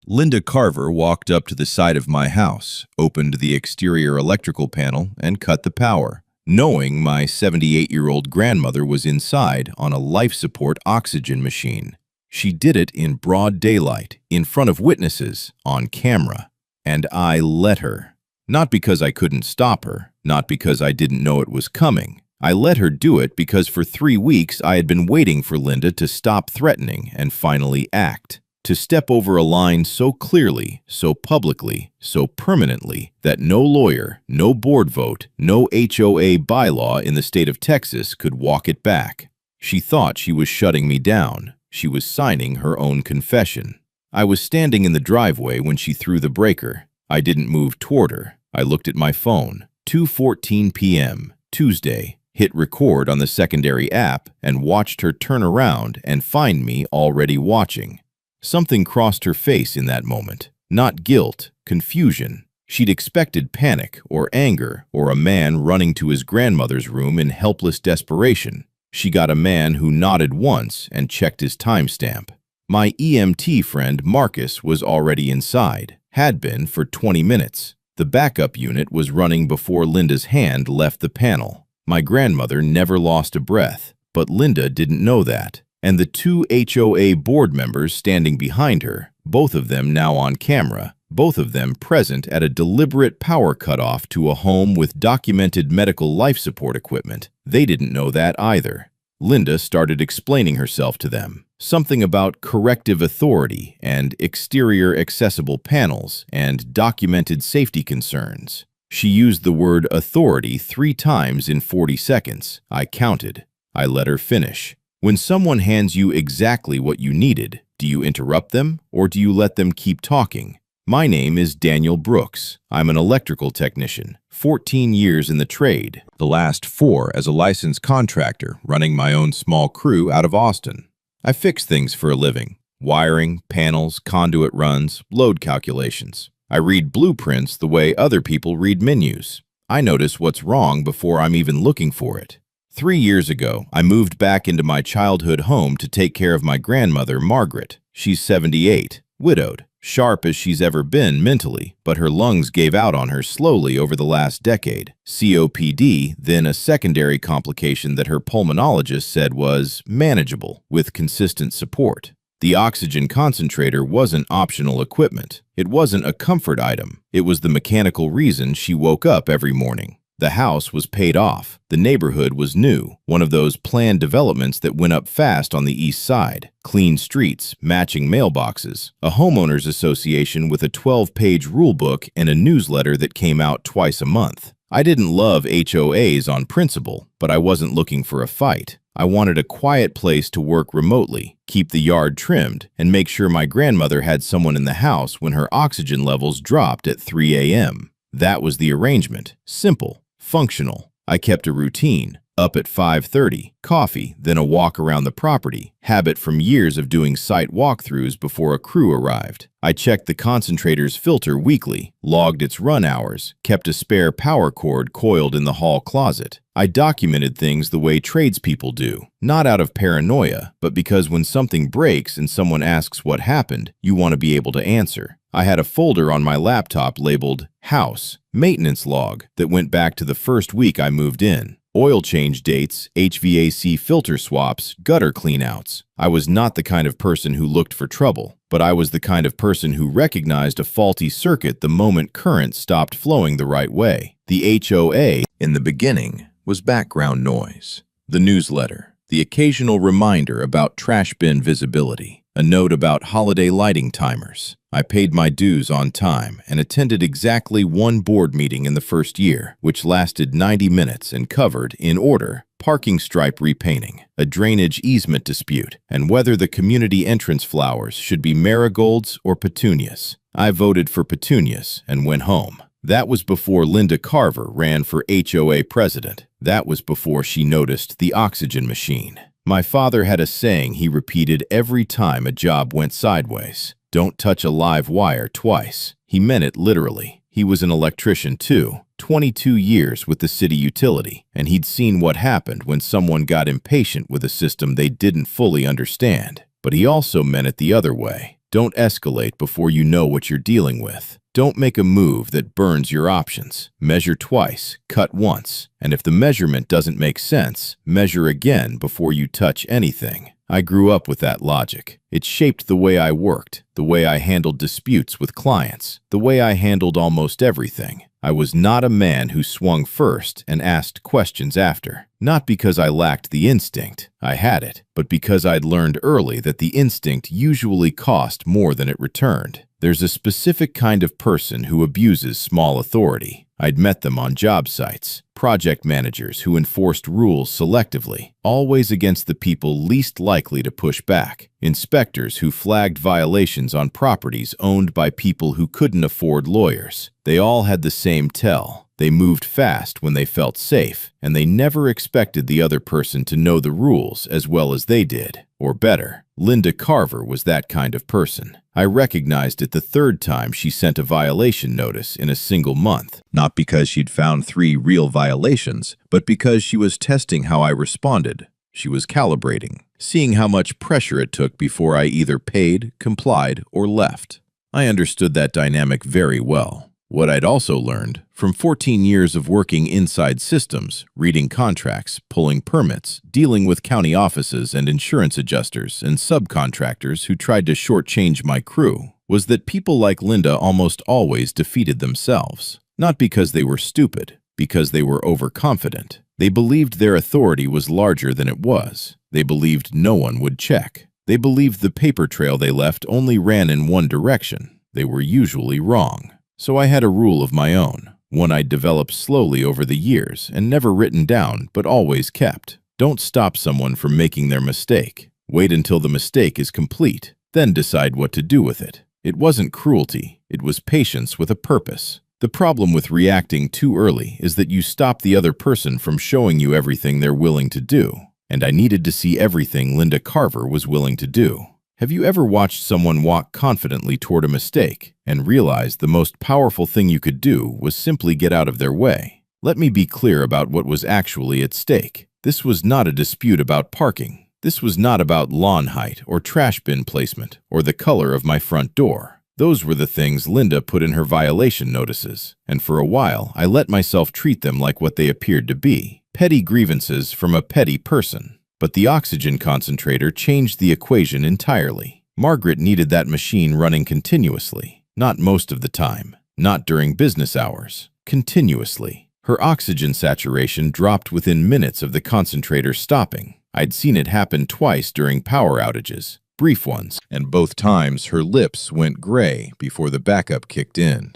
Linda Carver walked up to the side of my house, opened the exterior electrical panel, and cut the power, knowing my 78-year-old grandmother was inside on a life support oxygen machine. She did it in broad daylight, in front of witnesses, on camera. And I let her. Not because I couldn't stop her, not because I didn't know it was coming. I let her do it because for 3 weeks I had been waiting for Linda to stop threatening and finally act. To step over a line so clearly, so publicly, so permanently that no lawyer, no board vote, no HOA bylaw in the state of Texas could walk it back. She thought she was shutting me down. She was signing her own confession. I was standing in the driveway when she threw the breaker. I didn't move toward her. I looked at my phone. 2:14 p.m., Tuesday, hit record on the secondary app and watched her turn around and find me already watching. Something crossed her face in that moment. Not guilt, confusion. She'd expected panic or anger or a man running to his grandmother's room in helpless desperation. She got a man who nodded once and checked his timestamp. My EMT friend Marcus was already inside, had been for 20 minutes. The backup unit was running before Linda's hand left the panel. My grandmother never lost a breath, but Linda didn't know that. And the 2 HOA board members standing behind her, both of them now on camera, both of them present at a deliberate power cutoff to a home with documented medical life support equipment. They didn't know that either. Linda started explaining herself to them. Something about corrective authority and exterior accessible panels and documented safety concerns. She used the word authority 3 times in 40 seconds. I counted. I let her finish. When someone hands you exactly what you needed, do you interrupt them or do you let them keep talking? My name is Daniel Brooks. I'm an electrical technician, 14 years in the trade, the last 4 as a licensed contractor running my own small crew out of Austin. I fix things for a living: wiring, panels, conduit runs, load calculations. I read blueprints the way other people read menus. I notice what's wrong before I'm even looking for it. 3 years ago, I moved back into my childhood home to take care of my grandmother, Margaret. She's 78, widowed, sharp as she's ever been mentally, but her lungs gave out on her slowly over the last decade. COPD, then a secondary complication that her pulmonologist said was manageable with consistent support. The oxygen concentrator wasn't optional equipment. It wasn't a comfort item. It was the mechanical reason she woke up every morning. The house was paid off. The neighborhood was new, one of those planned developments that went up fast on the east side. Clean streets, matching mailboxes, a homeowners association with a 12-page rule book and a newsletter that came out twice a month. I didn't love HOAs on principle, but I wasn't looking for a fight. I wanted a quiet place to work remotely, keep the yard trimmed, and make sure my grandmother had someone in the house when her oxygen levels dropped at 3 a.m. That was the arrangement. Simple. Functional. I kept a routine. Up at 5:30, coffee, then a walk around the property, habit from years of doing site walkthroughs before a crew arrived. I checked the concentrator's filter weekly, logged its run hours, kept a spare power cord coiled in the hall closet. I documented things the way tradespeople do, not out of paranoia, but because when something breaks and someone asks what happened, you want to be able to answer. I had a folder on my laptop labeled House, Maintenance Log that went back to the first week I moved in. Oil change dates, HVAC filter swaps, gutter cleanouts. I was not the kind of person who looked for trouble, but I was the kind of person who recognized a faulty circuit the moment current stopped flowing the right way. The HOA, in the beginning, was background noise. The newsletter, the occasional reminder about trash bin visibility, a note about holiday lighting timers. I paid my dues on time and attended exactly 1 board meeting in the first year, which lasted 90 minutes and covered, in order, parking stripe repainting, a drainage easement dispute, and whether the community entrance flowers should be marigolds or petunias. I voted for petunias and went home. That was before Linda Carver ran for HOA president. That was before she noticed the oxygen machine. My father had a saying he repeated every time a job went sideways: "Don't touch a live wire twice." He meant it literally. He was an electrician too, 22 years with the city utility, and he'd seen what happened when someone got impatient with a system they didn't fully understand. But he also meant it the other way. Don't escalate before you know what you're dealing with. Don't make a move that burns your options. Measure twice, cut once, and if the measurement doesn't make sense, measure again before you touch anything. I grew up with that logic. It shaped the way I worked, the way I handled disputes with clients, the way I handled almost everything. I was not a man who swung first and asked questions after. Not because I lacked the instinct, I had it, but because I'd learned early that the instinct usually cost more than it returned. There's a specific kind of person who abuses small authority. I'd met them on job sites. Project managers who enforced rules selectively, always against the people least likely to push back. Inspectors who flagged violations on properties owned by people who couldn't afford lawyers. They all had the same tell. They moved fast when they felt safe, and they never expected the other person to know the rules as well as they did, or better. Linda Carver was that kind of person. I recognized it the third time she sent a violation notice in a single month. Not because she'd found 3 real violations, but because she was testing how I responded. She was calibrating, seeing how much pressure it took before I either paid, complied, or left. I understood that dynamic very well. What I'd also learned, from 14 years of working inside systems, reading contracts, pulling permits, dealing with county offices and insurance adjusters and subcontractors who tried to shortchange my crew, was that people like Linda almost always defeated themselves. Not because they were stupid, because they were overconfident. They believed their authority was larger than it was. They believed no one would check. They believed the paper trail they left only ran in one direction. They were usually wrong. So I had a rule of my own, one I'd developed slowly over the years and never written down but always kept. Don't stop someone from making their mistake. Wait until the mistake is complete, then decide what to do with it. It wasn't cruelty, it was patience with a purpose. The problem with reacting too early is that you stop the other person from showing you everything they're willing to do. And I needed to see everything Linda Carver was willing to do. Have you ever watched someone walk confidently toward a mistake and realized the most powerful thing you could do was simply get out of their way? Let me be clear about what was actually at stake. This was not a dispute about parking. This was not about lawn height or trash bin placement or the color of my front door. Those were the things Linda put in her violation notices, and for a while I let myself treat them like what they appeared to be, petty grievances from a petty person. But the oxygen concentrator changed the equation entirely. Margaret needed that machine running continuously, not most of the time, not during business hours, continuously. Her oxygen saturation dropped within minutes of the concentrator stopping. I'd seen it happen twice during power outages, brief ones, and both times her lips went gray before the backup kicked in.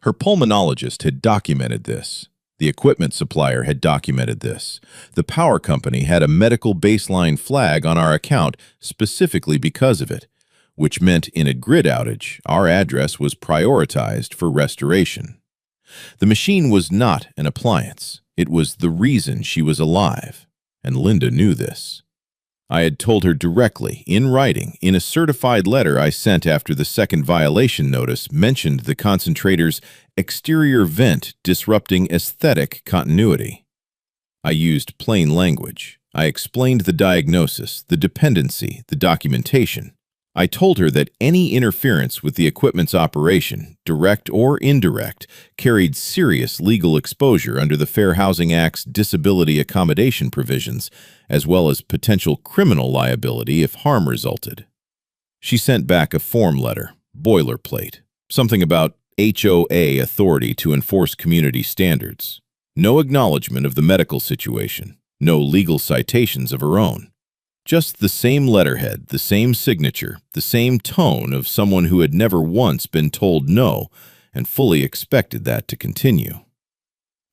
Her pulmonologist had documented this. The equipment supplier had documented this. The power company had a medical baseline flag on our account specifically because of it, which meant in a grid outage, our address was prioritized for restoration. The machine was not an appliance. It was the reason she was alive, and Linda knew this. I had told her directly, in writing, in a certified letter I sent after the second violation notice mentioned the concentrator's exterior vent disrupting aesthetic continuity. I used plain language. I explained the diagnosis, the dependency, the documentation. I told her that any interference with the equipment's operation, direct or indirect, carried serious legal exposure under the Fair Housing Act's disability accommodation provisions, as well as potential criminal liability if harm resulted. She sent back a form letter, boilerplate, something about HOA authority to enforce community standards. No acknowledgement of the medical situation, no legal citations of her own. Just the same letterhead, the same signature, the same tone of someone who had never once been told no and fully expected that to continue.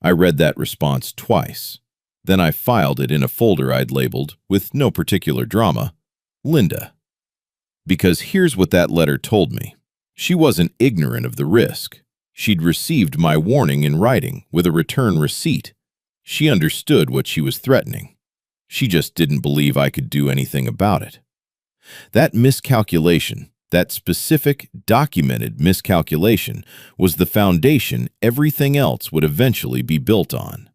I read that response twice. Then I filed it in a folder I'd labeled, with no particular drama, Linda. Because here's what that letter told me. She wasn't ignorant of the risk. She'd received my warning in writing with a return receipt. She understood what she was threatening. She just didn't believe I could do anything about it. That miscalculation, that specific, documented miscalculation, was the foundation everything else would eventually be built on.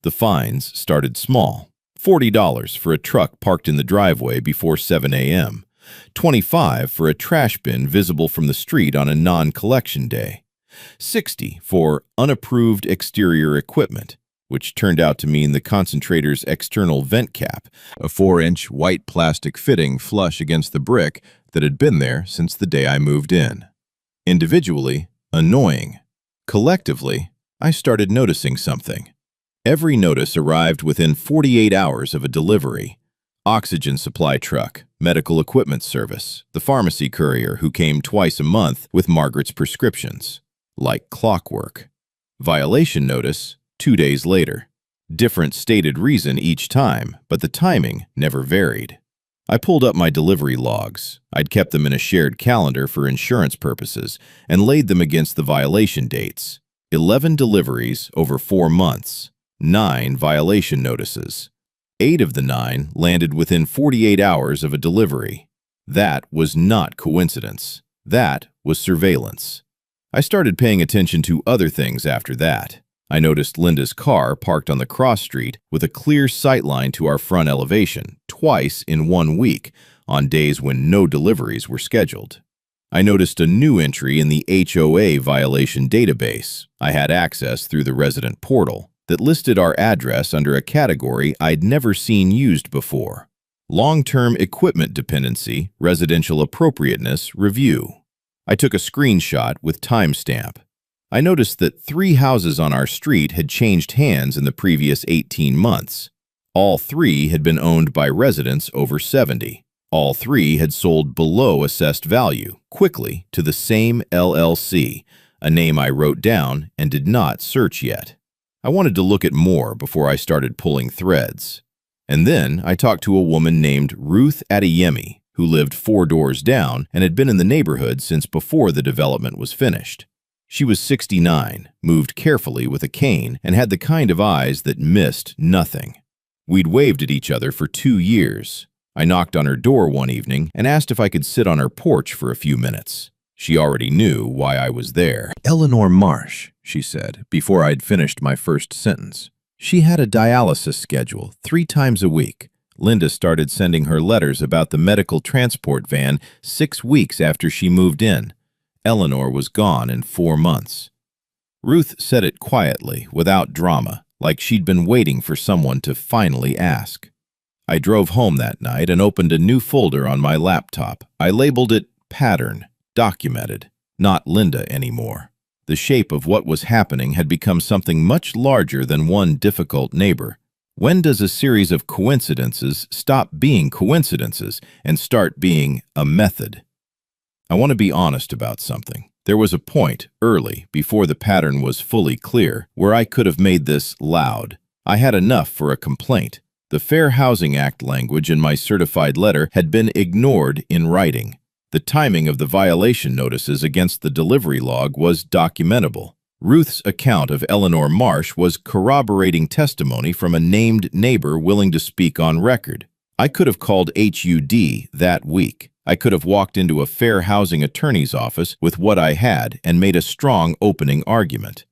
The fines started small. $40 for a truck parked in the driveway before 7 a.m., $25 for a trash bin visible from the street on a non-collection day, $60 for unapproved exterior equipment, which turned out to mean the concentrator's external vent cap, a 4-inch white plastic fitting flush against the brick that had been there since the day I moved in. Individually, annoying. Collectively, I started noticing something. Every notice arrived within 48 hours of a delivery. Oxygen supply truck, medical equipment service, the pharmacy courier who came twice a month with Margaret's prescriptions. Like clockwork. Violation notice, 2 days later. Different stated reason each time, but the timing never varied. I pulled up my delivery logs. I'd kept them in a shared calendar for insurance purposes and laid them against the violation dates. 11 deliveries over 4 months. 9 violation notices. 8 of the 9 landed within 48 hours of a delivery. That was not coincidence. That was surveillance. I started paying attention to other things after that. I noticed Linda's car parked on the cross street with a clear sightline to our front elevation, twice in 1 week, on days when no deliveries were scheduled. I noticed a new entry in the HOA violation database. I had access through the resident portal that listed our address under a category I'd never seen used before. Long-term equipment dependency, residential appropriateness review. I took a screenshot with timestamp. I noticed that 3 houses on our street had changed hands in the previous 18 months. All 3 had been owned by residents over 70. All 3 had sold below assessed value, quickly, to the same LLC, a name I wrote down and did not search yet. I wanted to look at more before I started pulling threads. And then I talked to a woman named Ruth Adeyemi, who lived 4 doors down and had been in the neighborhood since before the development was finished. She was 69, moved carefully with a cane, and had the kind of eyes that missed nothing. We'd waved at each other for 2 years. I knocked on her door one evening and asked if I could sit on her porch for a few minutes. She already knew why I was there. "Eleanor Marsh," she said, before I'd finished my first sentence. She had a dialysis schedule 3 times a week. Linda started sending her letters about the medical transport van 6 weeks after she moved in. Eleanor was gone in 4 months. Ruth said it quietly, without drama, like she'd been waiting for someone to finally ask. I drove home that night and opened a new folder on my laptop. I labeled it Pattern, Documented, not Linda anymore. The shape of what was happening had become something much larger than one difficult neighbor. When does a series of coincidences stop being coincidences and start being a method? I want to be honest about something. There was a point, early, before the pattern was fully clear, where I could have made this loud. I had enough for a complaint. The Fair Housing Act language in my certified letter had been ignored in writing. The timing of the violation notices against the delivery log was documentable. Ruth's account of Eleanor Marsh was corroborating testimony from a named neighbor willing to speak on record. I could have called HUD that week. I could have walked into a fair housing attorney's office with what I had and made a strong opening argument.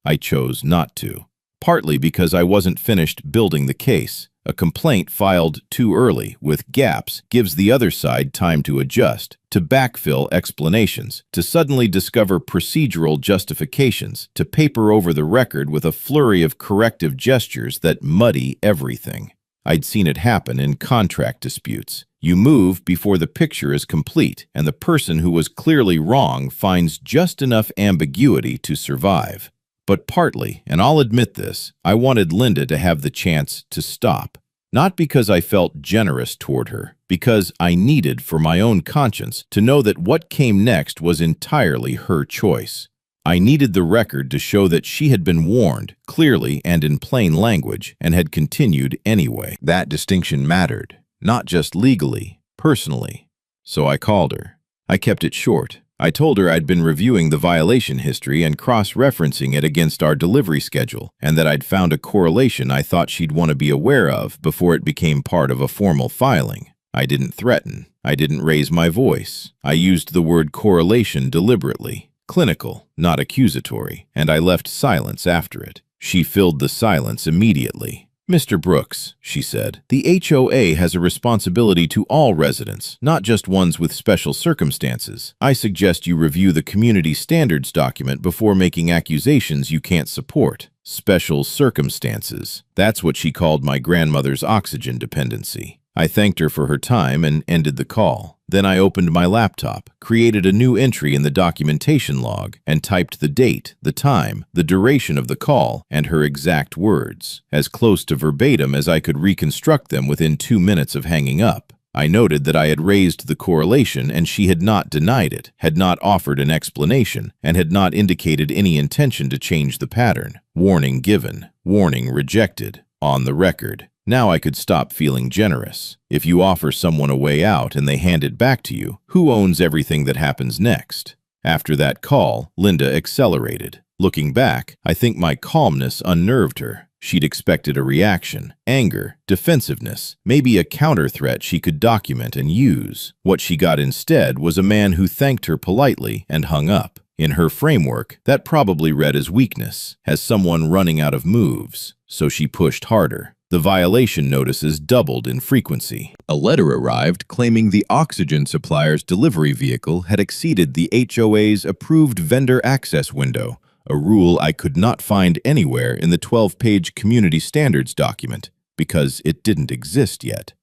I chose not to, partly because I wasn't finished building the case. A complaint filed too early, with gaps, gives the other side time to adjust, to backfill explanations, to suddenly discover procedural justifications, to paper over the record with a flurry of corrective gestures that muddy everything. I'd seen it happen in contract disputes. You move before the picture is complete, and the person who was clearly wrong finds just enough ambiguity to survive. But partly, and I'll admit this, I wanted Linda to have the chance to stop. Not because I felt generous toward her, because I needed for my own conscience to know that what came next was entirely her choice. I needed the record to show that she had been warned, clearly and in plain language, and had continued anyway. That distinction mattered, not just legally, personally. So I called her. I kept it short. I told her I'd been reviewing the violation history and cross-referencing it against our delivery schedule, and that I'd found a correlation I thought she'd want to be aware of before it became part of a formal filing. I didn't threaten. I didn't raise my voice. I used the word correlation deliberately, clinical, not accusatory, and I left silence after it. She filled the silence immediately. Mr. Brooks, she said, the HOA has a responsibility to all residents, not just ones with special circumstances. I suggest you review the community standards document before making accusations you can't support. Special circumstances. That's what she called my grandmother's oxygen dependency. I thanked her for her time and ended the call. Then I opened my laptop, created a new entry in the documentation log, and typed the date, the time, the duration of the call, and her exact words, as close to verbatim as I could reconstruct them within 2 minutes of hanging up. I noted that I had raised the correlation and she had not denied it, had not offered an explanation, and had not indicated any intention to change the pattern. Warning given. Warning rejected. On the record. Now I could stop feeling generous. If you offer someone a way out and they hand it back to you, who owns everything that happens next? After that call, Linda accelerated. Looking back, I think my calmness unnerved her. She'd expected a reaction, anger, defensiveness, maybe a counter-threat she could document and use. What she got instead was a man who thanked her politely and hung up. In her framework, that probably read as weakness, as someone running out of moves, so she pushed harder. The violation notices doubled in frequency. A letter arrived claiming the oxygen supplier's delivery vehicle had exceeded the HOA's approved vendor access window, a rule I could not find anywhere in the 12-page community standards document because it didn't exist yet.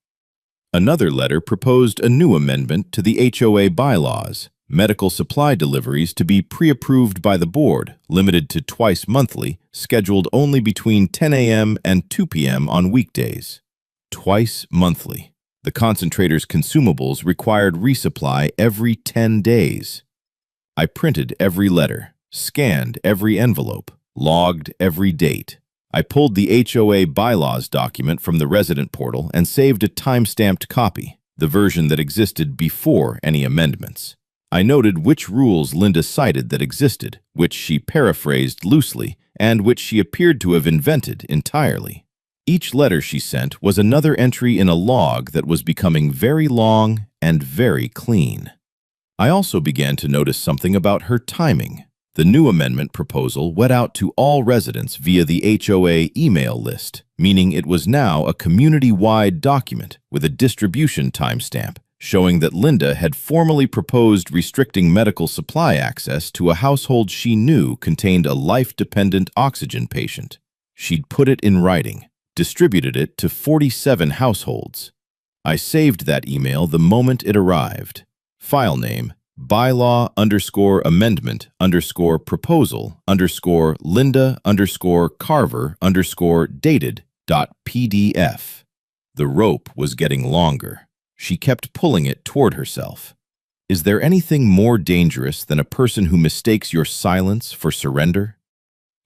Another letter proposed a new amendment to the HOA bylaws. Medical supply deliveries to be pre-approved by the board, limited to twice monthly, scheduled only between 10 a.m. and 2 p.m. on weekdays. Twice monthly. The concentrator's consumables required resupply every 10 days. I printed every letter, scanned every envelope, logged every date. I pulled the HOA bylaws document from the resident portal and saved a time-stamped copy, the version that existed before any amendments. I noted which rules Linda cited that existed, which she paraphrased loosely, and which she appeared to have invented entirely. Each letter she sent was another entry in a log that was becoming very long and very clean. I also began to notice something about her timing. The new amendment proposal went out to all residents via the HOA email list, meaning it was now a community-wide document with a distribution timestamp, showing that Linda had formally proposed restricting medical supply access to a household she knew contained a life-dependent oxygen patient. She'd put it in writing, distributed it to 47 households. I saved that email the moment it arrived. File name, bylaw_amendment_proposal_Linda_Carver_dated.pdf. The rope was getting longer. She kept pulling it toward herself. Is there anything more dangerous than a person who mistakes your silence for surrender?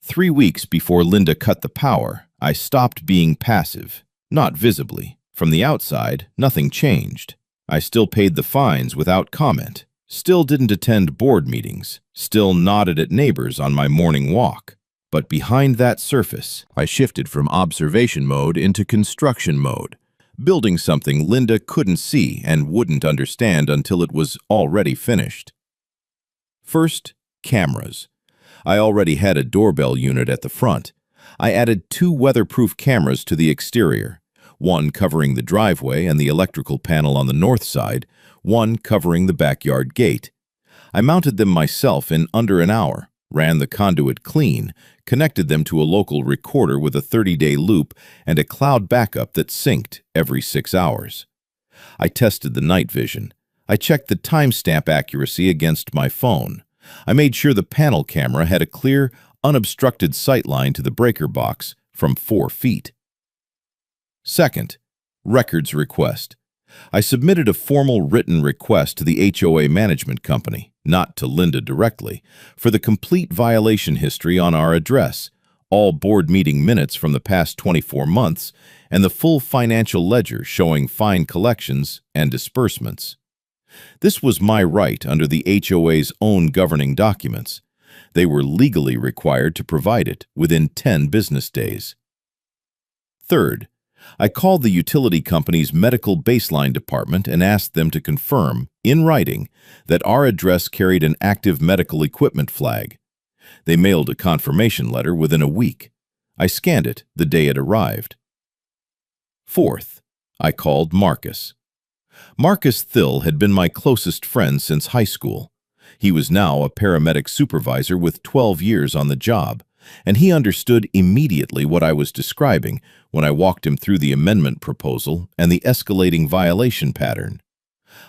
3 weeks before Linda cut the power, I stopped being passive, not visibly. From the outside, nothing changed. I still paid the fines without comment, still didn't attend board meetings, still nodded at neighbors on my morning walk. But behind that surface, I shifted from observation mode into construction mode, building something Linda couldn't see and wouldn't understand until it was already finished. First, cameras. I already had a doorbell unit at the front. I added 2 weatherproof cameras to the exterior, one covering the driveway and the electrical panel on the north side, one covering the backyard gate. I mounted them myself in under an hour, ran the conduit clean, connected them to a local recorder with a 30-day loop and a cloud backup that synced every 6 hours. I tested the night vision. I checked the timestamp accuracy against my phone. I made sure the panel camera had a clear, unobstructed sightline to the breaker box from 4 feet. Second, records request. I submitted a formal written request to the HOA management company, not to Linda directly, for the complete violation history on our address, all board meeting minutes from the past 24 months, and the full financial ledger showing fine collections and disbursements. This was my right under the HOA's own governing documents. They were legally required to provide it within 10 business days. Third, I called the utility company's medical baseline department and asked them to confirm, in writing, that our address carried an active medical equipment flag. They mailed a confirmation letter within a week. I scanned it the day it arrived. Fourth, I called Marcus. Marcus Thill had been my closest friend since high school. He was now a paramedic supervisor with 12 years on the job, and he understood immediately what I was describing when I walked him through the amendment proposal and the escalating violation pattern.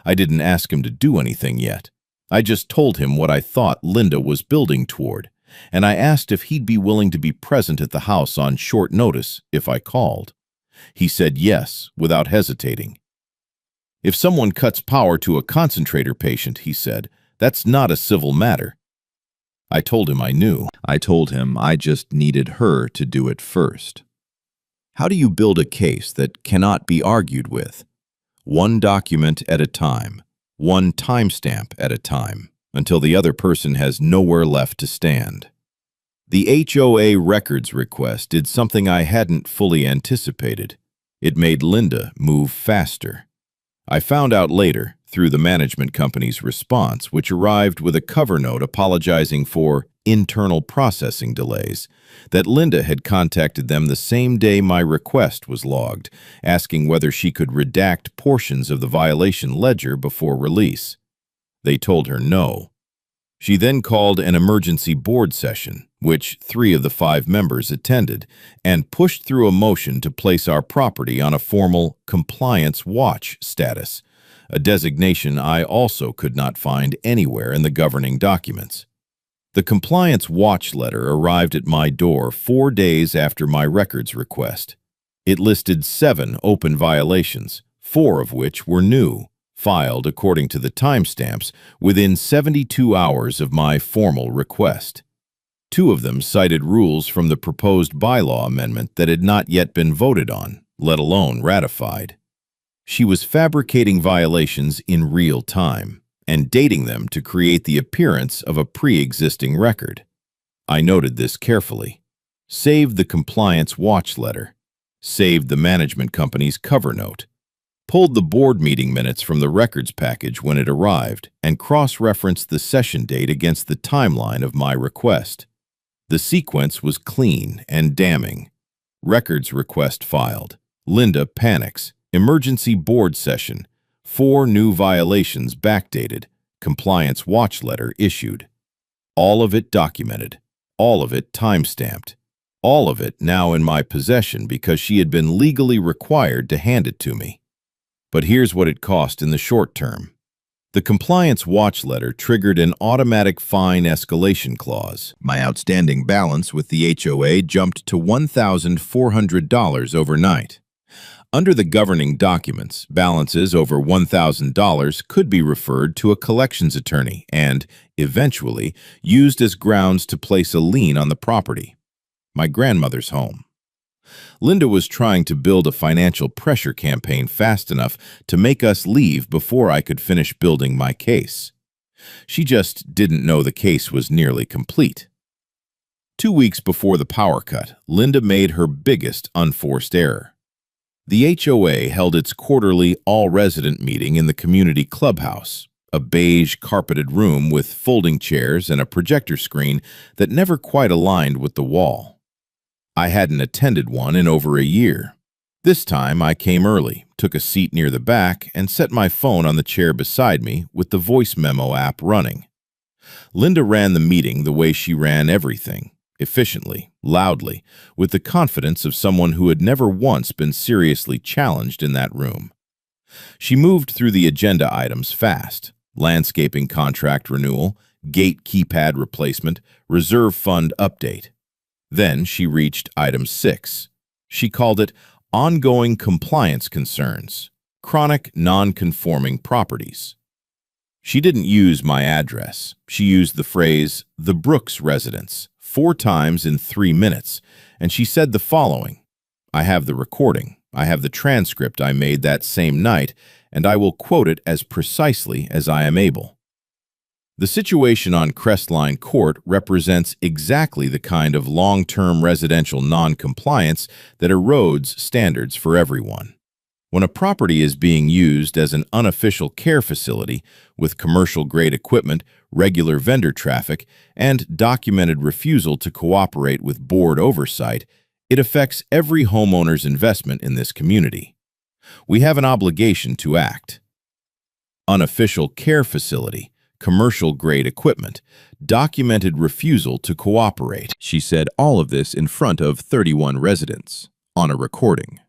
I didn't ask him to do anything yet. I just told him what I thought Linda was building toward, and I asked if he'd be willing to be present at the house on short notice if I called. He said yes, without hesitating. "If someone cuts power to a concentrator patient," he said, "that's not a civil matter." I told him I knew. I told him I just needed her to do it first. How do you build a case that cannot be argued with? One document at a time, one timestamp at a time, until the other person has nowhere left to stand. The HOA records request did something I hadn't fully anticipated. It made Linda move faster. I found out later, through the management company's response, which arrived with a cover note apologizing for internal processing delays, that Linda had contacted them the same day my request was logged, asking whether she could redact portions of the violation ledger before release. They told her no. She then called an emergency board session, which 3 of the 5 members attended, and pushed through a motion to place our property on a formal compliance watch status, a designation I also could not find anywhere in the governing documents. The compliance watch letter arrived at my door 4 days after my records request. It listed 7 open violations, 4 of which were new, filed according to the timestamps within 72 hours of my formal request. 2 of them cited rules from the proposed bylaw amendment that had not yet been voted on, let alone ratified. She was fabricating violations in real time and dating them to create the appearance of a pre-existing record. I noted this carefully, saved the compliance watch letter, saved the management company's cover note, pulled the board meeting minutes from the records package when it arrived, and cross-referenced the session date against the timeline of my request. The sequence was clean and damning. Records request filed. Linda panics. Emergency board session. 4 new violations backdated. Compliance watch letter issued. All of it documented. All of it time-stamped. All of it now in my possession because she had been legally required to hand it to me. But here's what it cost in the short term. The compliance watch letter triggered an automatic fine escalation clause. My outstanding balance with the HOA jumped to $1,400 overnight. Under the governing documents, balances over $1,000 could be referred to a collections attorney and, eventually, used as grounds to place a lien on the property. My grandmother's home. Linda was trying to build a financial pressure campaign fast enough to make us leave before I could finish building my case. She just didn't know the case was nearly complete. 2 weeks before the power cut, Linda made her biggest unforced error. The HOA held its quarterly all-resident meeting in the community clubhouse, a beige carpeted room with folding chairs and a projector screen that never quite aligned with the wall. I hadn't attended one in over a year. This time I came early, took a seat near the back, and set my phone on the chair beside me with the voice memo app running. Linda ran the meeting the way she ran everything, efficiently, loudly, with the confidence of someone who had never once been seriously challenged in that room. She moved through the agenda items fast: landscaping contract renewal, gate keypad replacement, reserve fund update. Then she reached item 6. She called it ongoing compliance concerns, chronic non-conforming properties. She didn't use my address. She used the phrase, "the Brooks residence," 4 times in 3 minutes, and she said the following. I have the recording. I have the transcript I made that same night, and I will quote it as precisely as I am able. The situation on Crestline Court represents exactly the kind of long-term residential non-compliance that erodes standards for everyone. When a property is being used as an unofficial care facility with commercial-grade equipment, regular vendor traffic, and documented refusal to cooperate with board oversight, It affects every homeowner's investment in this community. We have an obligation to act. Unofficial care facility, commercial-grade equipment, documented refusal to cooperate. She said all of this in front of 31 residents, on a recording.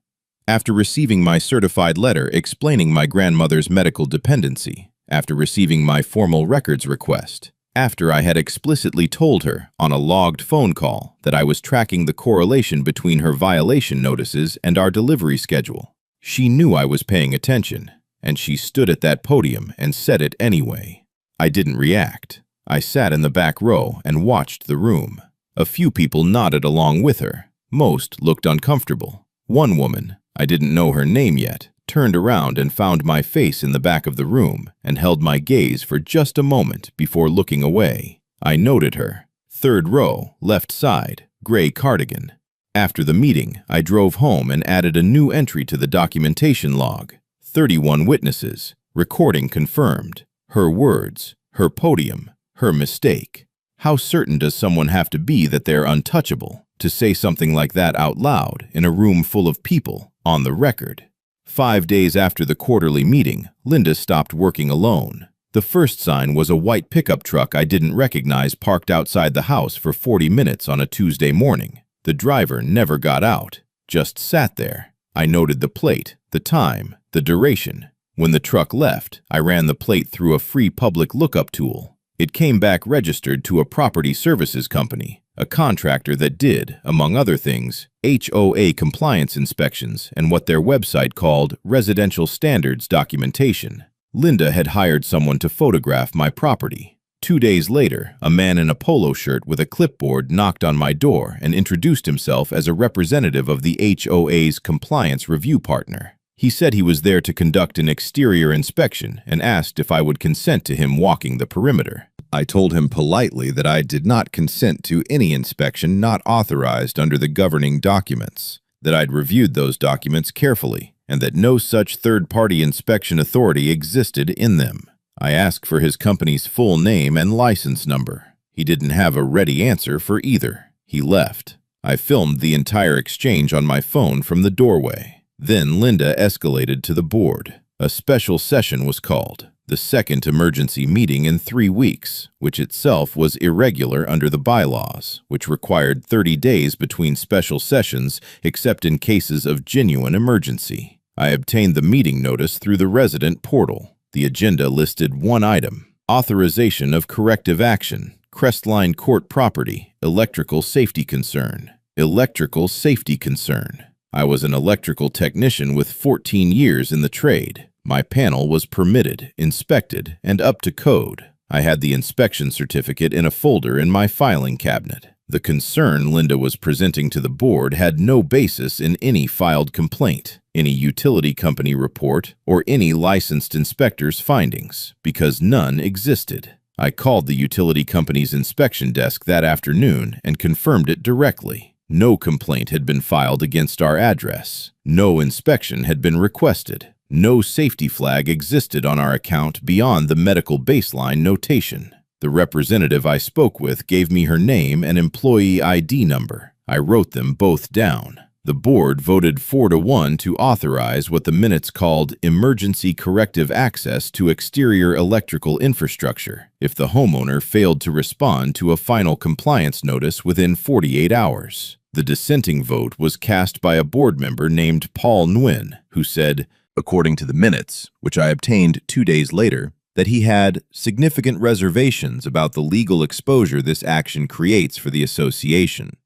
After receiving my certified letter explaining my grandmother's medical dependency, after receiving my formal records request, after I had explicitly told her on a logged phone call that I was tracking the correlation between her violation notices and our delivery schedule, she knew I was paying attention, and she stood at that podium and said it anyway. I didn't react. I sat in the back row and watched the room. A few people nodded along with her. Most looked uncomfortable. One woman, I didn't know her name yet, turned around and found my face in the back of the room and held my gaze for just a moment before looking away. I noted her. Third row, left side, gray cardigan. After the meeting, I drove home and added a new entry to the documentation log. 31 witnesses, recording confirmed. Her words, her podium, her mistake. How certain does someone have to be that they're untouchable to say something like that out loud in a room full of people, on the record? 5 days after the quarterly meeting, Linda stopped working alone. The first sign was a white pickup truck I didn't recognize parked outside the house for 40 minutes on a Tuesday morning. The driver never got out, just sat there. I noted the plate, the time, the duration. When the truck left, I ran the plate through a free public lookup tool. It came back registered to a property services company, a contractor that did, among other things, HOA compliance inspections and what their website called residential standards documentation. Linda had hired someone to photograph my property. 2 days later, a man in a polo shirt with a clipboard knocked on my door and introduced himself as a representative of the HOA's compliance review partner. He said he was there to conduct an exterior inspection and asked if I would consent to him walking the perimeter. I told him politely that I did not consent to any inspection not authorized under the governing documents, that I'd reviewed those documents carefully, and that no such third-party inspection authority existed in them. I asked for his company's full name and license number. He didn't have a ready answer for either. He left. I filmed the entire exchange on my phone from the doorway. Then Linda escalated to the board. A special session was called, the second emergency meeting in 3 weeks, which itself was irregular under the bylaws, which required 30 days between special sessions except in cases of genuine emergency. I obtained the meeting notice through the resident portal. The agenda listed one item: authorization of corrective action, Crestline Court property, electrical safety concern. Electrical safety concern. I was an electrical technician with 14 years in the trade. My panel was permitted, inspected, and up to code. I had the inspection certificate in a folder in my filing cabinet. The concern Linda was presenting to the board had no basis in any filed complaint, any utility company report, or any licensed inspector's findings, because none existed. I called the utility company's inspection desk that afternoon and confirmed it directly. No complaint had been filed against our address. No inspection had been requested. No safety flag existed on our account beyond the medical baseline notation. The representative I spoke with gave me her name and employee ID number. I wrote them both down. The board voted 4-1 to authorize what the minutes called emergency corrective access to exterior electrical infrastructure if the homeowner failed to respond to a final compliance notice within 48 hours. The dissenting vote was cast by a board member named Paul Nguyen, who said, according to the minutes, which I obtained 2 days later, that he had significant reservations about the legal exposure this action creates for the association.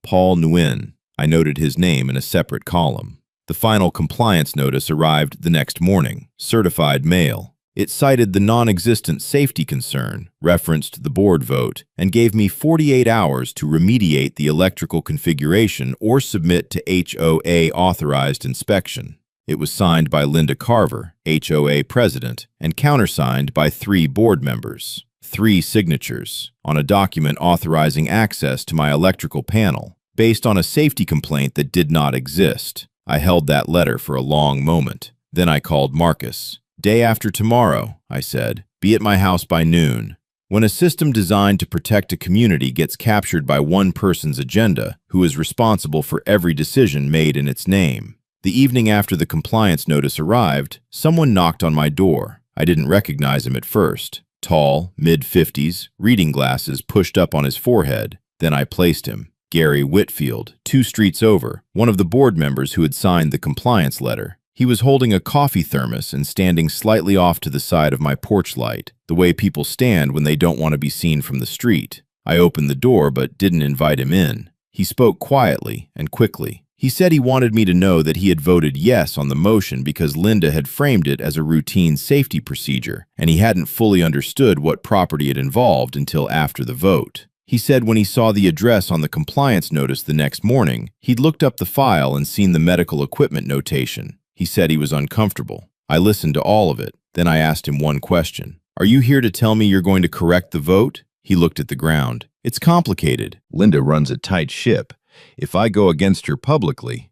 Paul Nguyen. I noted his name in a separate column. The final compliance notice arrived the next morning, certified mail. It cited the non-existent safety concern, referenced the board vote, and gave me 48 hours to remediate the electrical configuration or submit to HOA-authorized inspection. It was signed by Linda Carver, HOA president, and countersigned by 3 board members. 3 signatures on a document authorizing access to my electrical panel, based on a safety complaint that did not exist. I held that letter for a long moment. Then I called Marcus. "Day after tomorrow," I said. "Be at my house by noon." When a system designed to protect a community gets captured by one person's agenda, who is responsible for every decision made in its name. The evening after the compliance notice arrived, someone knocked on my door. I didn't recognize him at first. Tall, mid-50s, reading glasses pushed up on his forehead. Then I placed him. Gary Whitfield, 2 streets over, one of the board members who had signed the compliance letter. He was holding a coffee thermos and standing slightly off to the side of my porch light, the way people stand when they don't want to be seen from the street. I opened the door but didn't invite him in. He spoke quietly and quickly. He said he wanted me to know that he had voted yes on the motion because Linda had framed it as a routine safety procedure, and he hadn't fully understood what property it involved until after the vote. He said when he saw the address on the compliance notice the next morning, he'd looked up the file and seen the medical equipment notation. He said he was uncomfortable. I listened to all of it. Then I asked him one question. "Are you here to tell me you're going to correct the vote?" He looked at the ground. "It's complicated. Linda runs a tight ship. If I go against her publicly..."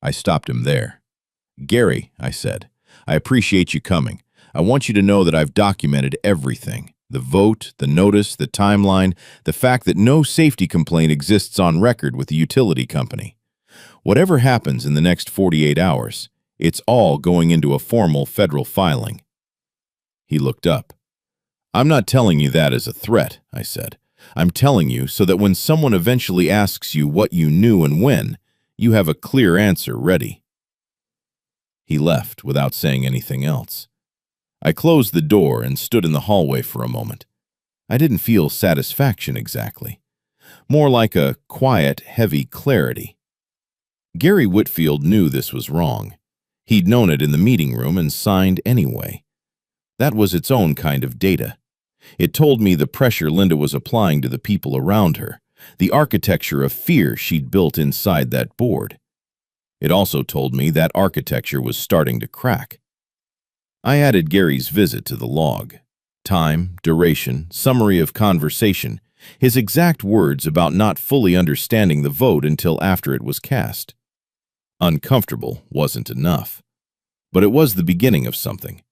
I stopped him there. "Gary," I said, "I appreciate you coming. I want you to know that I've documented everything. The vote, the notice, the timeline, the fact that no safety complaint exists on record with the utility company. Whatever happens in the next 48 hours, it's all going into a formal federal filing." He looked up. "I'm not telling you that as a threat," I said. "I'm telling you so that when someone eventually asks you what you knew and when, you have a clear answer ready." He left without saying anything else. I closed the door and stood in the hallway for a moment. I didn't feel satisfaction exactly. More like a quiet, heavy clarity. Gary Whitfield knew this was wrong. He'd known it in the meeting room and signed anyway. That was its own kind of data. It told me the pressure Linda was applying to the people around her, the architecture of fear she'd built inside that board. It also told me that architecture was starting to crack. I added Gary's visit to the log. Time, duration, summary of conversation, his exact words about not fully understanding the vote until after it was cast. Uncomfortable wasn't enough. But it was the beginning of something.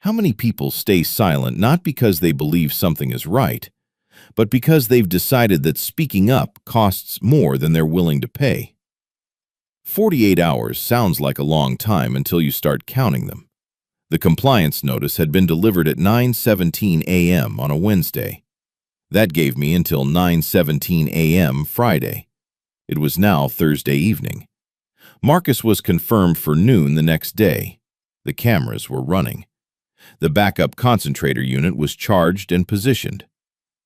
How many people stay silent not because they believe something is right, but because they've decided that speaking up costs more than they're willing to pay? 48 hours sounds like a long time until you start counting them. The compliance notice had been delivered at 9:17 a.m. on a Wednesday. That gave me until 9:17 a.m. Friday. It was now Thursday evening. Marcus was confirmed for noon the next day. The cameras were running. The backup concentrator unit was charged and positioned.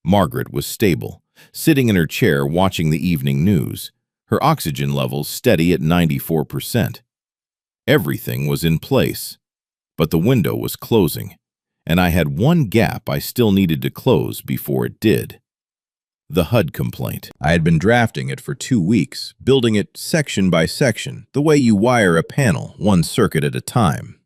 Margaret was stable, sitting in her chair watching the evening news, her oxygen levels steady at 94%. Everything was in place, but the window was closing, and I had one gap I still needed to close before it did. The HUD complaint. I had been drafting it for 2 weeks, building it section by section, the way you wire a panel, one circuit at a time.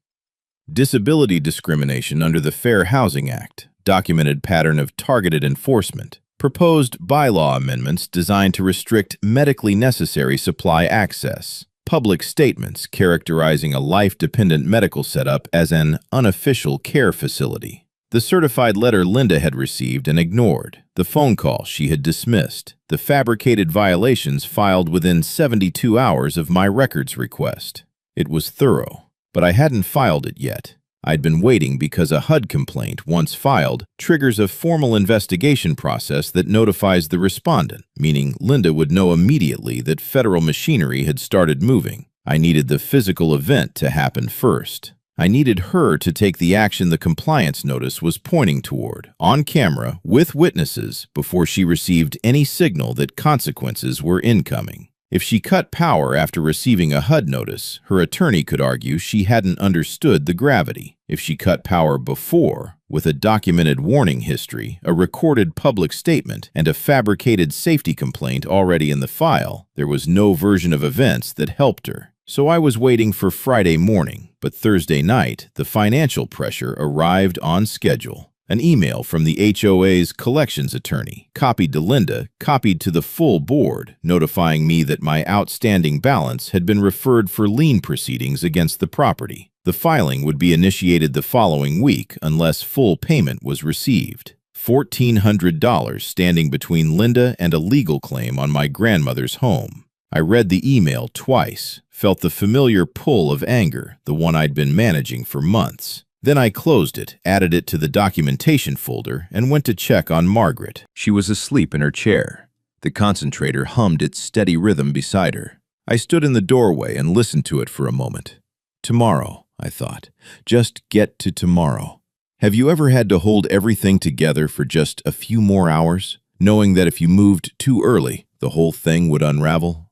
Disability discrimination under the Fair Housing Act, documented pattern of targeted enforcement, proposed bylaw amendments designed to restrict medically necessary supply access, public statements characterizing a life-dependent medical setup as an unofficial care facility, the certified letter Linda had received and ignored, the phone call she had dismissed, the fabricated violations filed within 72 hours of my records request. It was thorough, but I hadn't filed it yet. I'd been waiting because a HUD complaint, once filed, triggers a formal investigation process that notifies the respondent, meaning Linda would know immediately that federal machinery had started moving. I needed the physical event to happen first. I needed her to take the action the compliance notice was pointing toward, on camera, with witnesses, before she received any signal that consequences were incoming. If she cut power after receiving a HUD notice, her attorney could argue she hadn't understood the gravity. If she cut power before, with a documented warning history, a recorded public statement, and a fabricated safety complaint already in the file, there was no version of events that helped her. So I was waiting for Friday morning, but Thursday night, the financial pressure arrived on schedule. An email from the HOA's collections attorney, copied to Linda, copied to the full board, notifying me that my outstanding balance had been referred for lien proceedings against the property. The filing would be initiated the following week unless full payment was received. $1,400 standing between Linda and a legal claim on my grandmother's home. I read the email twice, felt the familiar pull of anger, the one I'd been managing for months. Then I closed it, added it to the documentation folder, and went to check on Margaret. She was asleep in her chair. The concentrator hummed its steady rhythm beside her. I stood in the doorway and listened to it for a moment. Tomorrow, I thought. Just get to tomorrow. Have you ever had to hold everything together for just a few more hours, knowing that if you moved too early, the whole thing would unravel?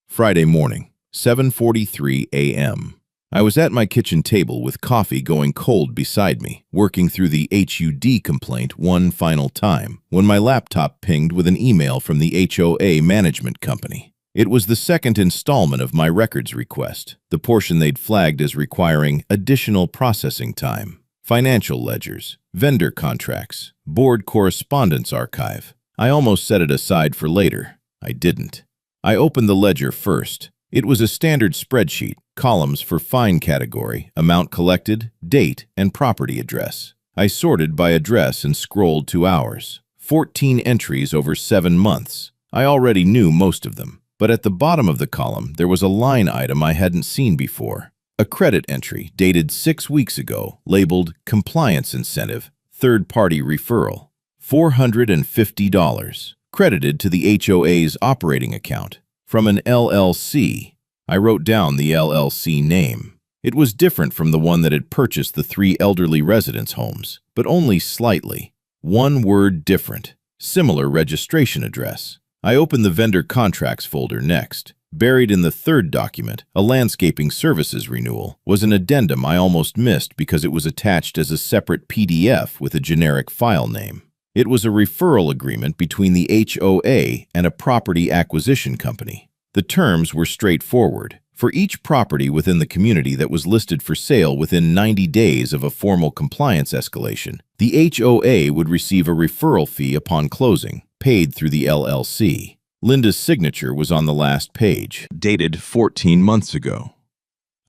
Friday morning, 7:43 a.m. I was at my kitchen table with coffee going cold beside me, working through the HUD complaint one final time, when my laptop pinged with an email from the HOA management company. It was the second installment of my records request, the portion they'd flagged as requiring additional processing time. Financial ledgers, vendor contracts, board correspondence archive. I almost set it aside for later. I didn't. I opened the ledger first. It was a standard spreadsheet, columns for fine category, amount collected, date, and property address. I sorted by address and scrolled to hours. 14 entries over 7 months. I already knew most of them, but at the bottom of the column there was a line item I hadn't seen before. A credit entry dated 6 weeks ago, labeled Compliance Incentive, Third-Party Referral. $450, credited to the HOA's operating account. From an LLC. I wrote down the LLC name. It was different from the one that had purchased the 3 elderly residence homes, but only slightly. One word different. Similar registration address. I opened the vendor contracts folder next. Buried in the third document, a landscaping services renewal, was an addendum I almost missed because it was attached as a separate PDF with a generic file name. It was a referral agreement between the HOA and a property acquisition company. The terms were straightforward. For each property within the community that was listed for sale within 90 days of a formal compliance escalation, the HOA would receive a referral fee upon closing, paid through the LLC. Linda's signature was on the last page, dated 14 months ago.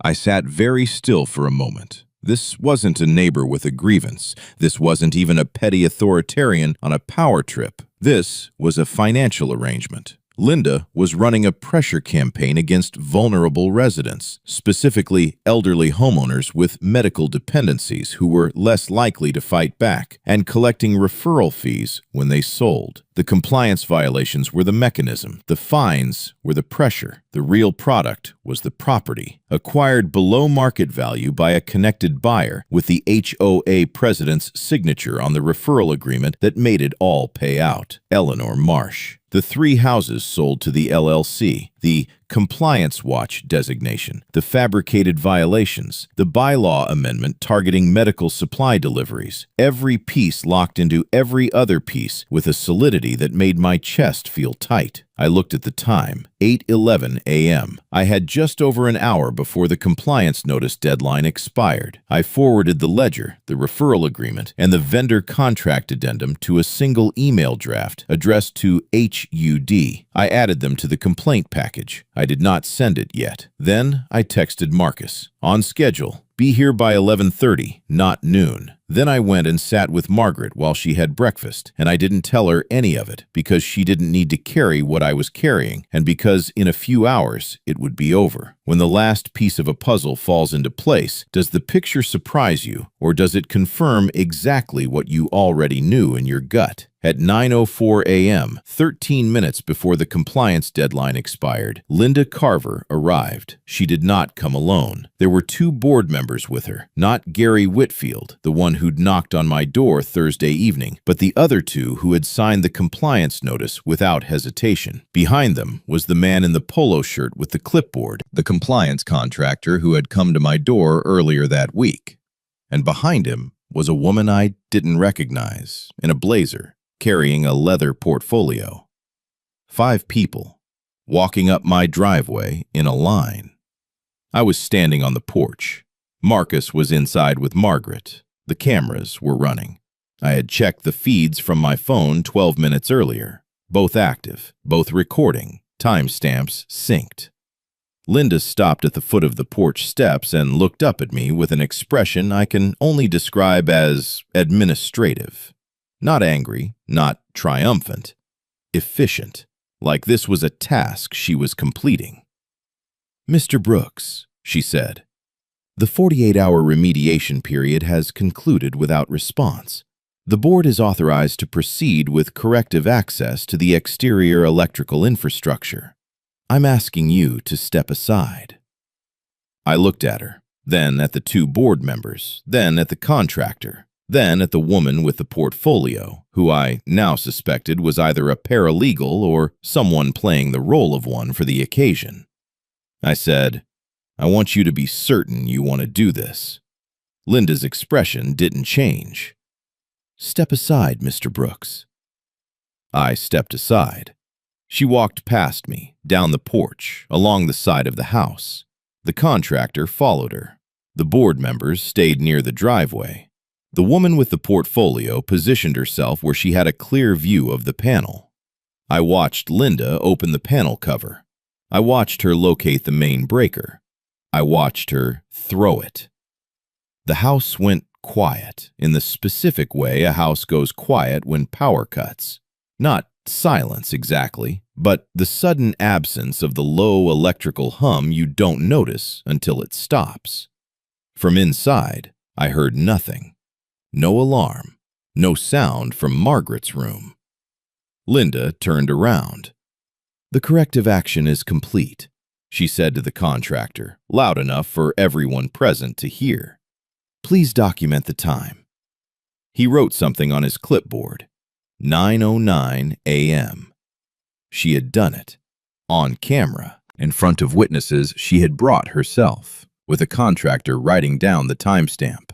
I sat very still for a moment. This wasn't a neighbor with a grievance. This wasn't even a petty authoritarian on a power trip. This was a financial arrangement. Linda was running a pressure campaign against vulnerable residents, specifically elderly homeowners with medical dependencies who were less likely to fight back, and collecting referral fees when they sold. The compliance violations were the mechanism. The fines were the pressure. The real product was the property, acquired below market value by a connected buyer with the HOA president's signature on the referral agreement that made it all pay out. Eleanor Marsh. The 3 houses sold to the LLC, the Compliance Watch designation, the fabricated violations, the bylaw amendment targeting medical supply deliveries, every piece locked into every other piece with a solidity that made my chest feel tight. I looked at the time, 8:11 a.m. I had just over an hour before the compliance notice deadline expired. I forwarded the ledger, the referral agreement, and the vendor contract addendum to a single email draft addressed to HUD. I added them to the complaint package. I did not send it yet. Then I texted Marcus. On schedule. Be here by 11:30, not noon. Then I went and sat with Margaret while she had breakfast, and I didn't tell her any of it because she didn't need to carry what I was carrying, and because in a few hours it would be over. When the last piece of a puzzle falls into place, does the picture surprise you, or does it confirm exactly what you already knew in your gut? At 9:04 a.m., 13 minutes before the compliance deadline expired, Linda Carver arrived. She did not come alone. There were 2 board members with her, not Gary Whitfield, the one who'd knocked on my door Thursday evening, but the other 2 who had signed the compliance notice without hesitation. Behind them was the man in the polo shirt with the clipboard, the compliance contractor who had come to my door earlier that week. And behind him was a woman I didn't recognize, in a blazer, carrying a leather portfolio. 5 people, walking up my driveway in a line. I was standing on the porch. Marcus was inside with Margaret. The cameras were running. I had checked the feeds from my phone 12 minutes earlier. Both active, both recording, timestamps synced. Linda stopped at the foot of the porch steps and looked up at me with an expression I can only describe as administrative. Not angry, not triumphant. Efficient, like this was a task she was completing. "Mr. Brooks," she said, "the 48-hour remediation period has concluded without response. The board is authorized to proceed with corrective access to the exterior electrical infrastructure. I'm asking you to step aside." I looked at her, then at the two board members, then at the contractor, then at the woman with the portfolio, who I now suspected was either a paralegal or someone playing the role of one for the occasion. I said, "I want you to be certain you want to do this." Linda's expression didn't change. "Step aside, Mr. Brooks." I stepped aside. She walked past me, down the porch, along the side of the house. The contractor followed her. The board members stayed near the driveway. The woman with the portfolio positioned herself where she had a clear view of the panel. I watched Linda open the panel cover. I watched her locate the main breaker. I watched her throw it. The house went quiet, in the specific way a house goes quiet when power cuts. Not silence exactly, but the sudden absence of the low electrical hum you don't notice until it stops. From inside, I heard nothing. No alarm, no sound from Margaret's room. Linda turned around. "The corrective action is complete," she said to the contractor, loud enough for everyone present to hear. "Please document the time." He wrote something on his clipboard. 9:09 a.m. She had done it. On camera, in front of witnesses she had brought herself, with a contractor writing down the timestamp.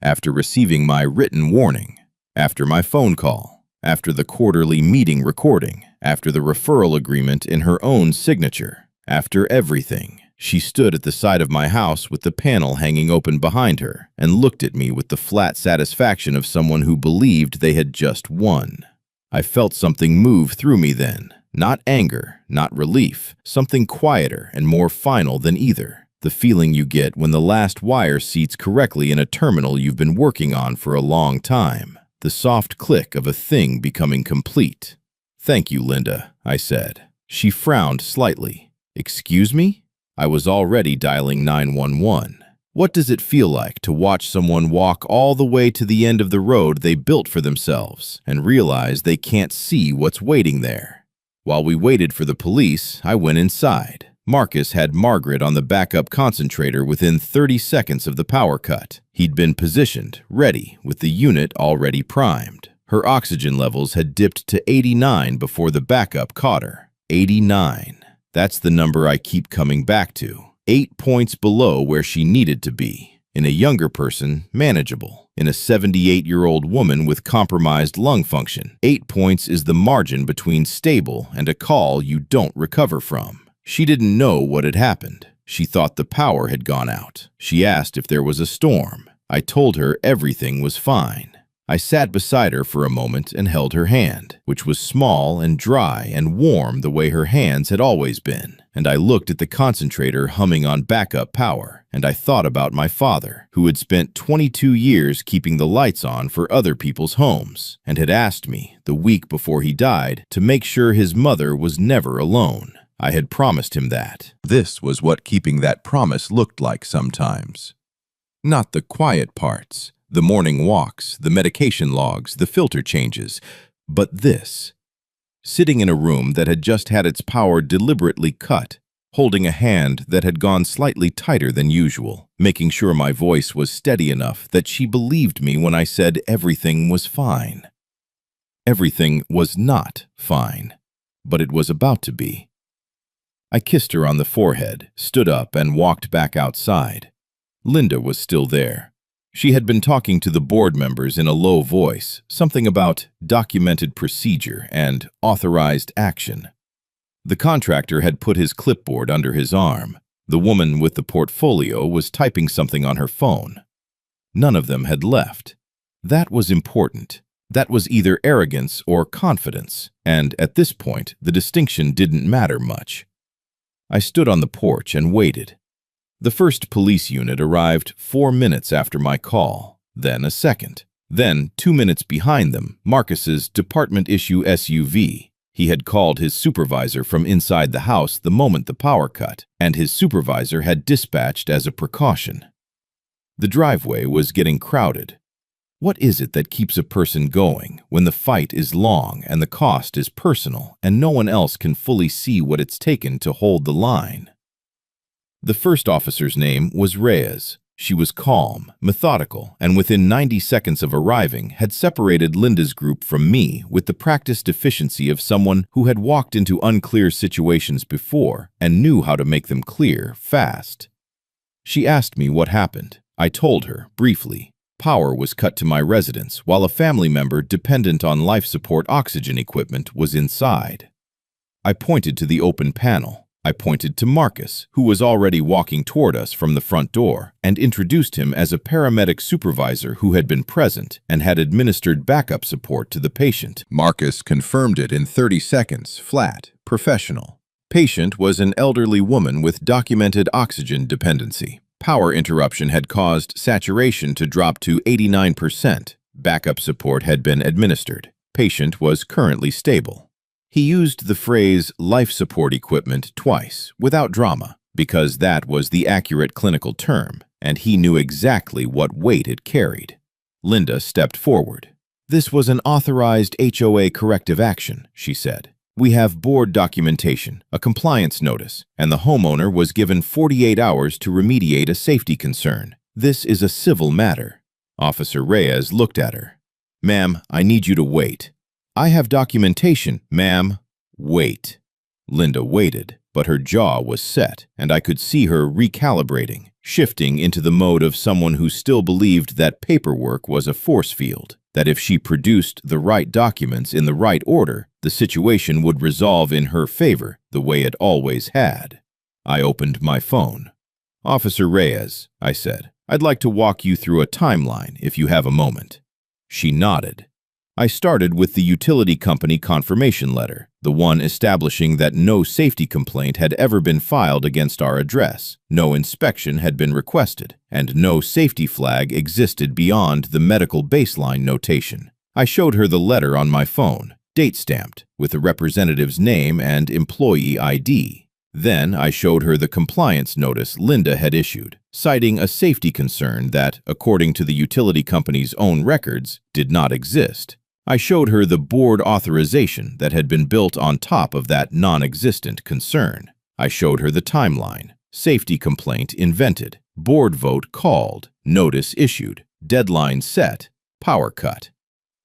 After receiving my written warning, after my phone call, after the quarterly meeting recording, after the referral agreement in her own signature, after everything, she stood at the side of my house with the panel hanging open behind her and looked at me with the flat satisfaction of someone who believed they had just won. I felt something move through me then, not anger, not relief, something quieter and more final than either. The feeling you get when the last wire seats correctly in a terminal you've been working on for a long time. The soft click of a thing becoming complete. "Thank you, Linda," I said. She frowned slightly. "Excuse me?" I was already dialing 911. What does it feel like to watch someone walk all the way to the end of the road they built for themselves and realize they can't see what's waiting there? While we waited for the police, I went inside. Marcus had Margaret on the backup concentrator within 30 seconds of the power cut. He'd been positioned, ready, with the unit already primed. Her oxygen levels had dipped to 89 before the backup caught her. 89. That's the number I keep coming back to. 8 points below where she needed to be. In a younger person, manageable. In a 78-year-old woman with compromised lung function, 8 points is the margin between stable and a call you don't recover from. She didn't know what had happened. She thought the power had gone out. She asked if there was a storm. I told her everything was fine. I sat beside her for a moment and held her hand, which was small and dry and warm the way her hands had always been. And I looked at the concentrator humming on backup power, and I thought about my father, who had spent 22 years keeping the lights on for other people's homes, and had asked me, the week before he died, to make sure his mother was never alone. I had promised him that. This was what keeping that promise looked like sometimes. Not the quiet parts, the morning walks, the medication logs, the filter changes, but this. Sitting in a room that had just had its power deliberately cut, holding a hand that had gone slightly tighter than usual, making sure my voice was steady enough that she believed me when I said everything was fine. Everything was not fine, but it was about to be. I kissed her on the forehead, stood up, and walked back outside. Linda was still there. She had been talking to the board members in a low voice, something about documented procedure and authorized action. The contractor had put his clipboard under his arm. The woman with the portfolio was typing something on her phone. None of them had left. That was important. That was either arrogance or confidence, and at this point, the distinction didn't matter much. I stood on the porch and waited. The first police unit arrived 4 minutes after my call, then a second. Then, 2 minutes behind them, Marcus's department-issue SUV. He had called his supervisor from inside the house the moment the power cut, and his supervisor had dispatched as a precaution. The driveway was getting crowded. What is it that keeps a person going when the fight is long and the cost is personal and no one else can fully see what it's taken to hold the line? The first officer's name was Reyes. She was calm, methodical, and within 90 seconds of arriving had separated Linda's group from me with the practiced efficiency of someone who had walked into unclear situations before and knew how to make them clear fast. She asked me what happened. I told her, briefly. Power was cut to my residence while a family member dependent on life support oxygen equipment was inside. I pointed to the open panel. I pointed to Marcus, who was already walking toward us from the front door, and introduced him as a paramedic supervisor who had been present and had administered backup support to the patient. Marcus confirmed it in 30 seconds, flat, professional. Patient was an elderly woman with documented oxygen dependency. Power interruption had caused saturation to drop to 89%. Backup support had been administered. Patient was currently stable. He used the phrase life support equipment twice, without drama, because that was the accurate clinical term, and he knew exactly what weight it carried. Linda stepped forward. "This was an authorized HOA corrective action," she said. "We have board documentation, a compliance notice, and the homeowner was given 48 hours to remediate a safety concern. This is a civil matter." Officer Reyes looked at her. "Ma'am, I need you to wait." "I have documentation, ma'am." "Wait." Linda waited, but her jaw was set, and I could see her recalibrating, shifting into the mode of someone who still believed that paperwork was a force field, that if she produced the right documents in the right order, the situation would resolve in her favor the way it always had. I opened my phone. "Officer Reyes," I said, "I'd like to walk you through a timeline if you have a moment." She nodded. I started with the utility company confirmation letter, the one establishing that no safety complaint had ever been filed against our address, no inspection had been requested, and no safety flag existed beyond the medical baseline notation. I showed her the letter on my phone, date-stamped, with the representative's name and employee ID. Then I showed her the compliance notice Linda had issued, citing a safety concern that, according to the utility company's own records, did not exist. I showed her the board authorization that had been built on top of that non-existent concern. I showed her the timeline. Safety complaint invented, board vote called, notice issued, deadline set, power cut.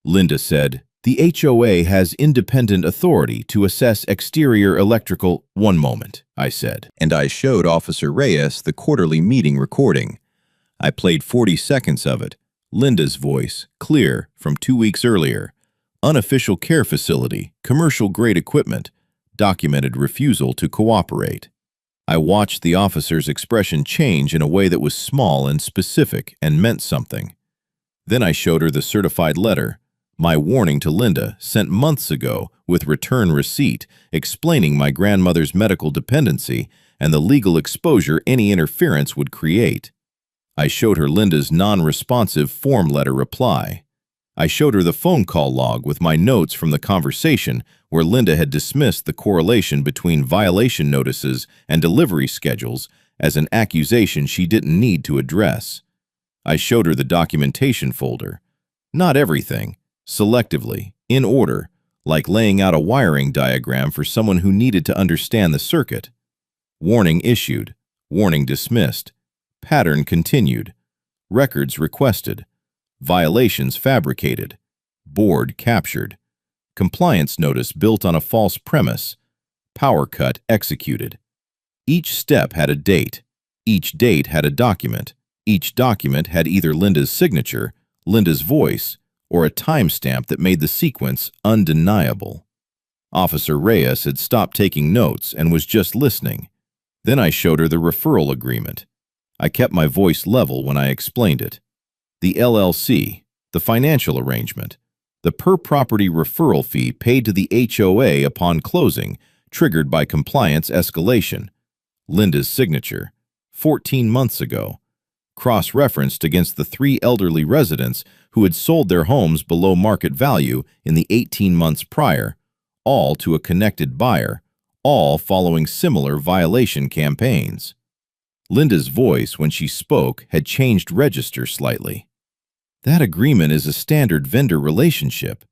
Linda said, "The HOA has independent authority to assess exterior electrical." "One moment," I said, and I showed Officer Reyes the quarterly meeting recording. I played 40 seconds of it. Linda's voice, clear, from 2 weeks earlier. Unofficial care facility, commercial-grade equipment, documented refusal to cooperate. I watched the officer's expression change in a way that was small and specific and meant something. Then I showed her the certified letter, my warning to Linda, sent months ago with return receipt, explaining my grandmother's medical dependency and the legal exposure any interference would create. I showed her Linda's non-responsive form letter reply. I showed her the phone call log with my notes from the conversation where Linda had dismissed the correlation between violation notices and delivery schedules as an accusation she didn't need to address. I showed her the documentation folder. Not everything, selectively, in order, like laying out a wiring diagram for someone who needed to understand the circuit. Warning issued, warning dismissed. Pattern continued. Records requested. Violations fabricated. Board captured. Compliance notice built on a false premise. Power cut executed. Each step had a date. Each date had a document. Each document had either Linda's signature, Linda's voice, or a timestamp that made the sequence undeniable. Officer Reyes had stopped taking notes and was just listening. Then I showed her the referral agreement. I kept my voice level when I explained it. The LLC, the financial arrangement, the per-property referral fee paid to the HOA upon closing, triggered by compliance escalation. Linda's signature, 14 months ago, cross-referenced against the 3 elderly residents who had sold their homes below market value in the 18 months prior, all to a connected buyer, all following similar violation campaigns. Linda's voice, when she spoke, had changed register slightly. "That agreement is a standard vendor relationship.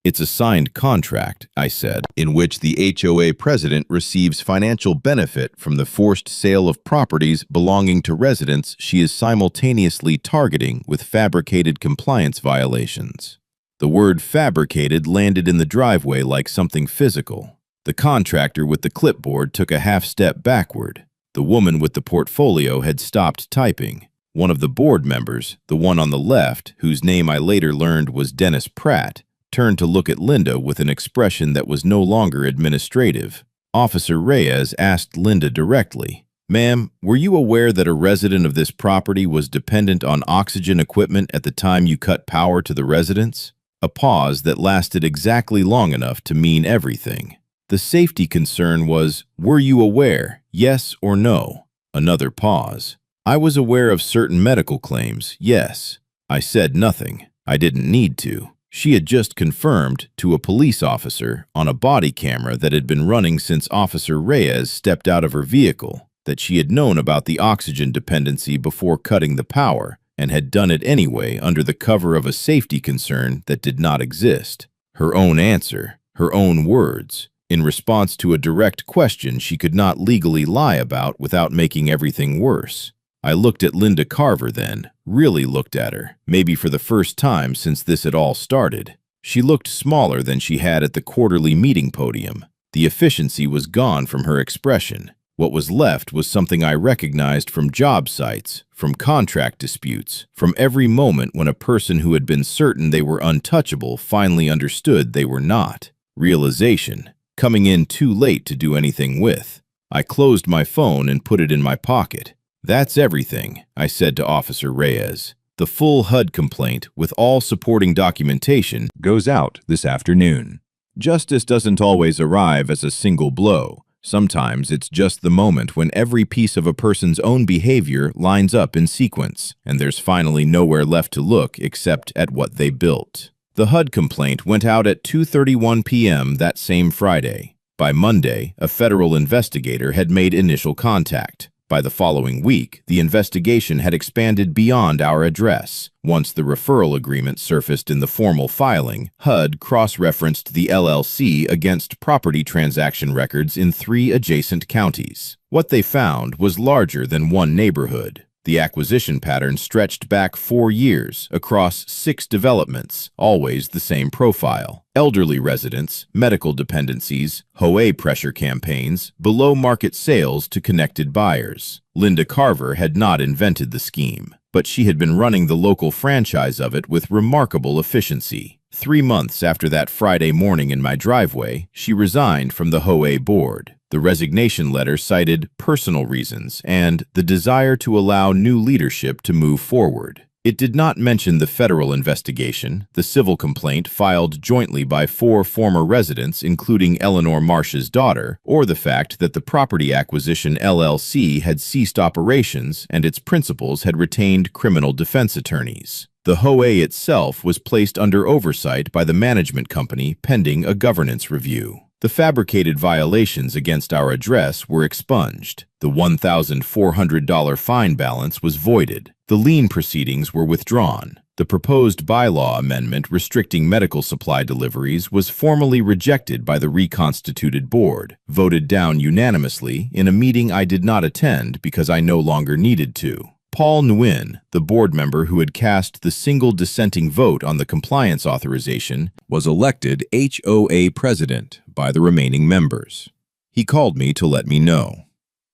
It's a signed contract," I said, "in which the HOA president receives financial benefit from the forced sale of properties belonging to residents she is simultaneously targeting with fabricated compliance violations." The word "fabricated" landed in the driveway like something physical. The contractor with the clipboard took a half step backward. The woman with the portfolio had stopped typing. One of the board members, the one on the left, whose name I later learned was Dennis Pratt, turned to look at Linda with an expression that was no longer administrative. Officer Reyes asked Linda directly, "Ma'am, were you aware that a resident of this property was dependent on oxygen equipment at the time you cut power to the residence?" A pause that lasted exactly long enough to mean everything. The safety concern was, "Were you aware, yes or no?" Another pause. "I was aware of certain medical claims, yes." I said nothing. I didn't need to. She had just confirmed to a police officer on a body camera that had been running since Officer Reyes stepped out of her vehicle that she had known about the oxygen dependency before cutting the power and had done it anyway under the cover of a safety concern that did not exist. Her own answer, her own words, in response to a direct question she could not legally lie about without making everything worse. I looked at Linda Carver then, really looked at her, maybe for the first time since this had all started. She looked smaller than she had at the quarterly meeting podium. The efficiency was gone from her expression. What was left was something I recognized from job sites, from contract disputes, from every moment when a person who had been certain they were untouchable finally understood they were not. Realization, coming in too late to do anything with. I closed my phone and put it in my pocket. "That's everything," I said to Officer Reyes. "The full HUD complaint, with all supporting documentation, goes out this afternoon." Justice doesn't always arrive as a single blow. Sometimes it's just the moment when every piece of a person's own behavior lines up in sequence, and there's finally nowhere left to look except at what they built. The HUD complaint went out at 2:31 p.m. that same Friday. By Monday, a federal investigator had made initial contact. By the following week, the investigation had expanded beyond our address. Once the referral agreement surfaced in the formal filing, HUD cross-referenced the LLC against property transaction records in 3 adjacent counties. What they found was larger than one neighborhood. The acquisition pattern stretched back 4 years across 6 developments, always the same profile. Elderly residents, medical dependencies, HOA pressure campaigns, below-market sales to connected buyers. Linda Carver had not invented the scheme, but she had been running the local franchise of it with remarkable efficiency. 3 months after that Friday morning in my driveway, she resigned from the HOA board. The resignation letter cited personal reasons and the desire to allow new leadership to move forward. It did not mention the federal investigation, the civil complaint filed jointly by 4 former residents, including Eleanor Marsh's daughter, or the fact that the Property Acquisition LLC had ceased operations and its principals had retained criminal defense attorneys. The HOA itself was placed under oversight by the management company pending a governance review. The fabricated violations against our address were expunged. The $1,400 fine balance was voided. The lien proceedings were withdrawn. The proposed bylaw amendment restricting medical supply deliveries was formally rejected by the reconstituted board, voted down unanimously in a meeting I did not attend because I no longer needed to. Paul Nguyen, the board member who had cast the single dissenting vote on the compliance authorization, was elected HOA president by the remaining members. He called me to let me know.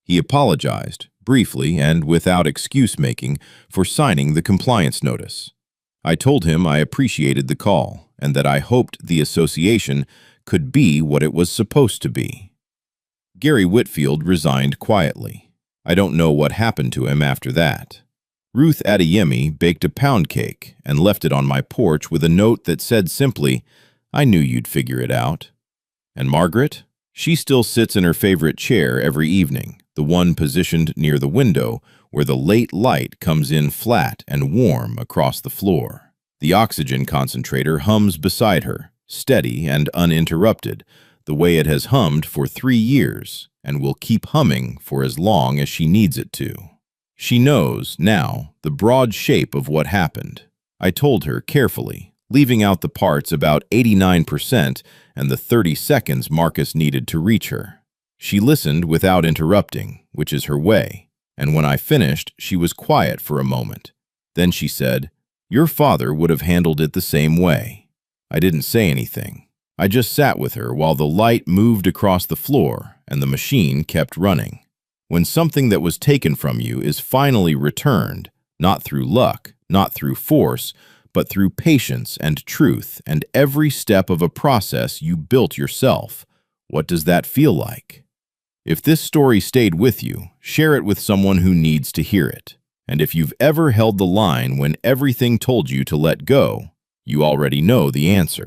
He apologized, briefly and without excuse-making, for signing the compliance notice. I told him I appreciated the call and that I hoped the association could be what it was supposed to be. Gary Whitfield resigned quietly. I don't know what happened to him after that. Ruth Adeyemi baked a pound cake and left it on my porch with a note that said simply, "I knew you'd figure it out." And Margaret? She still sits in her favorite chair every evening, the one positioned near the window where the late light comes in flat and warm across the floor. The oxygen concentrator hums beside her, steady and uninterrupted, the way it has hummed for 3 years and will keep humming for as long as she needs it to. She knows, now, the broad shape of what happened. I told her carefully, leaving out the parts about 89% and the 30 seconds Marcus needed to reach her. She listened without interrupting, which is her way, and when I finished, she was quiet for a moment. Then she said, "Your father would have handled it the same way." I didn't say anything. I just sat with her while the light moved across the floor and the machine kept running. When something that was taken from you is finally returned, not through luck, not through force, but through patience and truth and every step of a process you built yourself, what does that feel like? If this story stayed with you, share it with someone who needs to hear it. And if you've ever held the line when everything told you to let go, you already know the answer.